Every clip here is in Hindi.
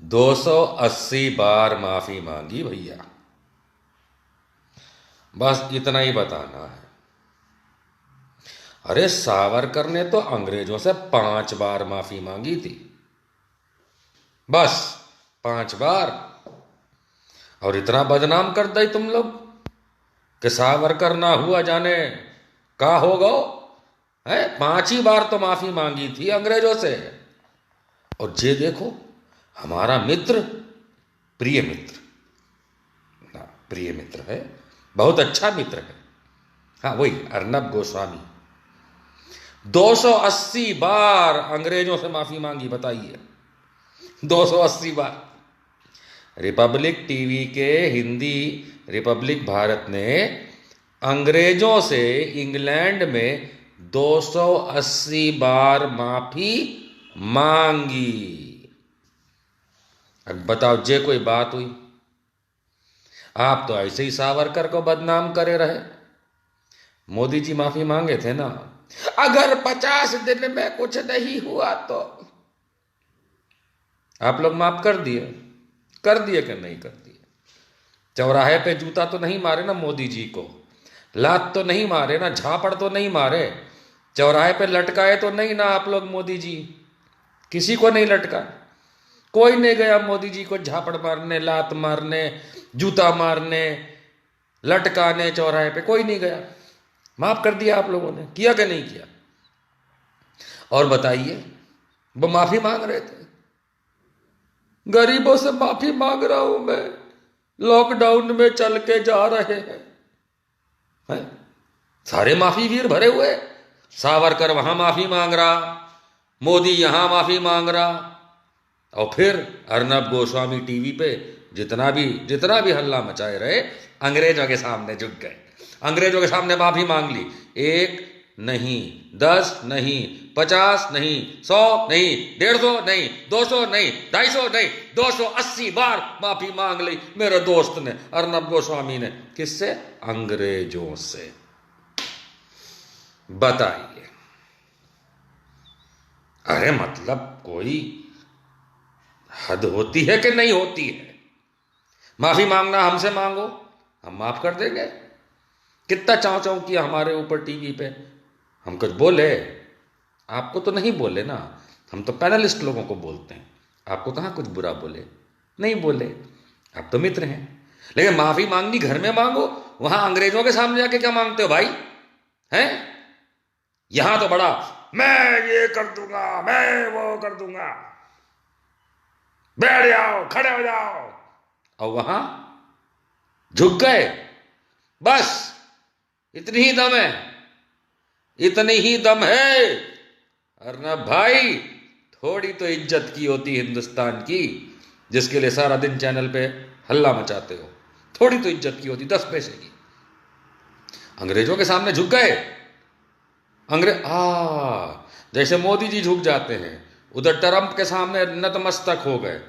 280 बार माफी मांगी भैया। बस इतना ही बताना है। अरे सावरकर ने तो अंग्रेजों से 5 बार माफी मांगी थी, बस 5 बार। और इतना बदनाम कर दई तुम लोग कि सावरकर ना हुआ जाने का हो गो है। 5 ही बार तो माफी मांगी थी अंग्रेजों से। और जे देखो हमारा मित्र, प्रिय मित्र, ना प्रिय मित्र है, बहुत अच्छा मित्र है, हाँ वही अर्नब गोस्वामी, 280 बार अंग्रेजों से माफी मांगी। बताइए 280 बार। रिपब्लिक टीवी के हिंदी रिपब्लिक भारत ने अंग्रेजों से इंग्लैंड में 280 बार माफी मांगी। अब बताओ जे कोई बात हुई? आप तो ऐसे ही सावरकर को बदनाम करे रहे। मोदी जी माफी मांगे थे ना, अगर 50 दिन में कुछ नहीं हुआ तो। आप लोग माफ कर दिए कि नहीं कर दिए? चौराहे पे जूता तो नहीं मारे ना मोदी जी को, लात तो नहीं मारे ना, झापड़ तो नहीं मारे, चौराहे पे लटकाए तो नहीं ना आप लोग मोदी जी? किसी को नहीं लटका, कोई नहीं गया मोदी जी को झापड़ मारने, लात मारने, जूता मारने, लटकाने चौराहे पे, कोई नहीं गया। माफ कर दिया आप लोगों ने, किया कि नहीं किया? और बताइए, वो माफी मांग रहे थे, गरीबों से माफी मांग रहा हूं मैं, लॉकडाउन में चल के जा रहे हैं। सारे माफी वीर भरे हुए, सावरकर वहां माफी मांग रहा, मोदी यहां माफी मांग रहा, और फिर अर्नब गोस्वामी टीवी पे जितना भी हल्ला मचाए रहे, अंग्रेजों के सामने झुक गए, अंग्रेजों के सामने माफी मांग ली। 1 नहीं, 10 नहीं, 50 नहीं, 100 नहीं, 150 नहीं, 200 नहीं, 250 नहीं, 280 बार माफी मांग ली मेरे दोस्त ने, अर्नब गोस्वामी ने। किससे? अंग्रेजों से। बताइए, अरे मतलब कोई हद होती है कि नहीं होती है? माफी मांगना हमसे मांगो, हम माफ कर देंगे। कितना चाव चाव किया हमारे ऊपर टीवी पे, हम कुछ बोले? आपको तो नहीं बोले ना, हम तो पैनलिस्ट लोगों को बोलते हैं, आपको कहाँ कुछ बुरा बोले? नहीं बोले, आप तो मित्र हैं। लेकिन माफी मांगनी घर में मांगो, वहां अंग्रेजों के सामने जाके क्या मांगते हो भाई? हैं? यहां तो बड़ा मैं ये कर दूंगा, मैं वो कर दूंगा, बैठ जाओ, खड़े हो जाओ, और वहां झुक गए। बस इतनी ही दम है, इतनी ही दम है। अर्नब भाई, थोड़ी तो इज्जत की होती हिंदुस्तान की, जिसके लिए सारा दिन चैनल पे हल्ला मचाते हो। थोड़ी तो इज्जत की होती, 10 पैसे की। अंग्रेजों के सामने झुक गए। जैसे मोदी जी झुक जाते हैं, उधर ट्रंप के सामने नतमस्तक हो गए,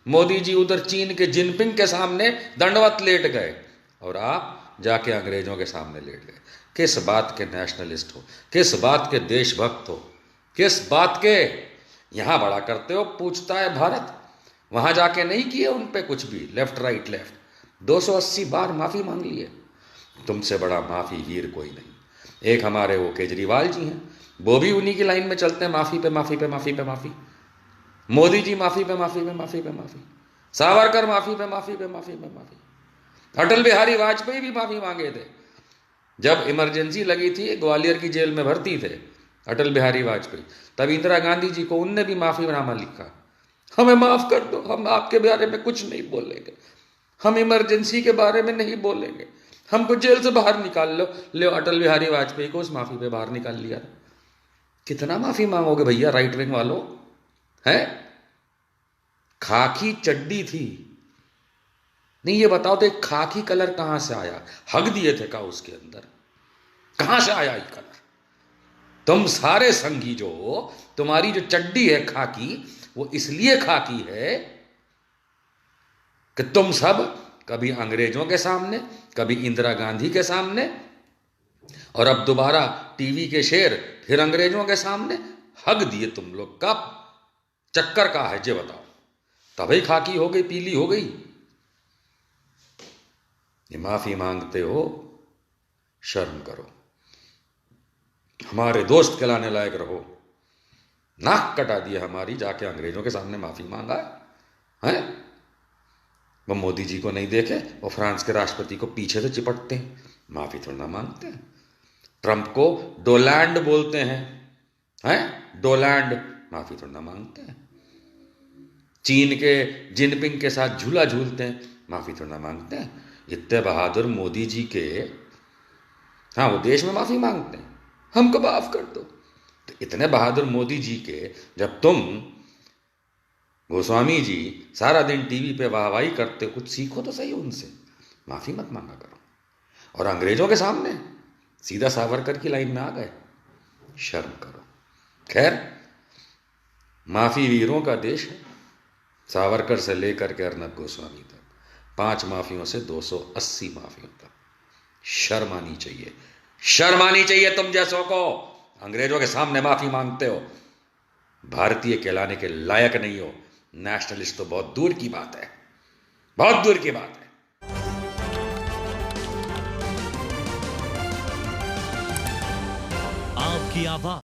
मोदी जी उधर चीन के जिनपिंग के सामने दंडवत लेट गए, और आप जाके अंग्रेजों के सामने लेट गए। किस बात के नेशनलिस्ट हो, किस बात के देशभक्त हो, किस बात के यहां बड़ा करते हो? पूछता है भारत, वहां जाके नहीं किए उन पे कुछ भी, लेफ्ट राइट लेफ्ट। 280 बार माफी मांग लिए। तुमसे बड़ा माफी वीर कोई नहीं। एक हमारे वो केजरीवाल जी हैं, वो भी उन्हीं की लाइन में चलते हैं, माफी पे माफी पे माफी पे माफी। मोदी जी माफी पे माफी पे माफी पे माफी, सावरकर माफी पे माफी पे माफी पे माफी, अटल बिहारी वाजपेयी भी माफी मांगे थे। जब इमरजेंसी लगी थी, ग्वालियर की जेल में भर्ती थे अटल बिहारी वाजपेयी, तब इंदिरा गांधी जी को उनने भी माफीनामा लिखा, हमें माफ कर दो, हम आपके बारे में कुछ नहीं बोलेंगे, हम इमरजेंसी के बारे में नहीं बोलेंगे, हमको जेल से बाहर निकाल लो। ले अटल बिहारी वाजपेयी को उस माफी पे बाहर निकाल लिया। कितना माफी मांगोगे भैया राइट विंग वालों? है खाकी चड्डी थी, नहीं ये बताओ तो खाकी कलर कहां से आया? हग दिए थे का उसके अंदर? कहां से आया ये कलर? तुम सारे संघी जो हो, तुम्हारी जो चड्डी है खाकी, वो इसलिए खाकी है कि तुम सब कभी अंग्रेजों के सामने, कभी इंदिरा गांधी के सामने, और अब दोबारा टीवी के शेर फिर अंग्रेजों के सामने हग दिए। तुम लोग का चक्कर का है जे बताओ? तभी खाकी हो गई, पीली हो गई। ये माफी मांगते हो, शर्म करो, हमारे दोस्त कहलाने लायक रहो। नाक कटा दिया हमारी, जाके अंग्रेजों के सामने माफी मांगा है। वो मोदी जी को नहीं देखे, वो फ्रांस के राष्ट्रपति को पीछे से चिपटते हैं, माफी थोड़ा ना मांगते हैं। ट्रंप को डोलैंड बोलते हैं डोलैंड, माफी थोड़ा ना मांगते हैं। चीन के जिनपिंग के साथ झूला झूलते हैं, माफी थोड़ा ना मांगते हैं। इतने बहादुर मोदी जी के, हाँ वो देश में माफी मांगते हैं, हमको माफ कर दो। तो इतने बहादुर मोदी जी के जब तुम गोस्वामी जी सारा दिन टीवी पे वाहवाही करते, कुछ सीखो तो सही उनसे, माफी मत मांगा करो। और अंग्रेजों के सामने सीधा सावरकर की लाइन में आ गए, शर्म करो। खैर, माफी वीरों का देश है। सावरकर से लेकर के अर्नब गोस्वामी तक, 5 माफियों से 280 माफियों तक। शर्म आनी चाहिए, शर्म आनी चाहिए तुम जैसों को। अंग्रेजों के सामने माफी मांगते हो, भारतीय कहलाने के लायक नहीं हो। नेशनलिस्ट तो बहुत दूर की बात है, बहुत दूर की बात है। आपकी आवाज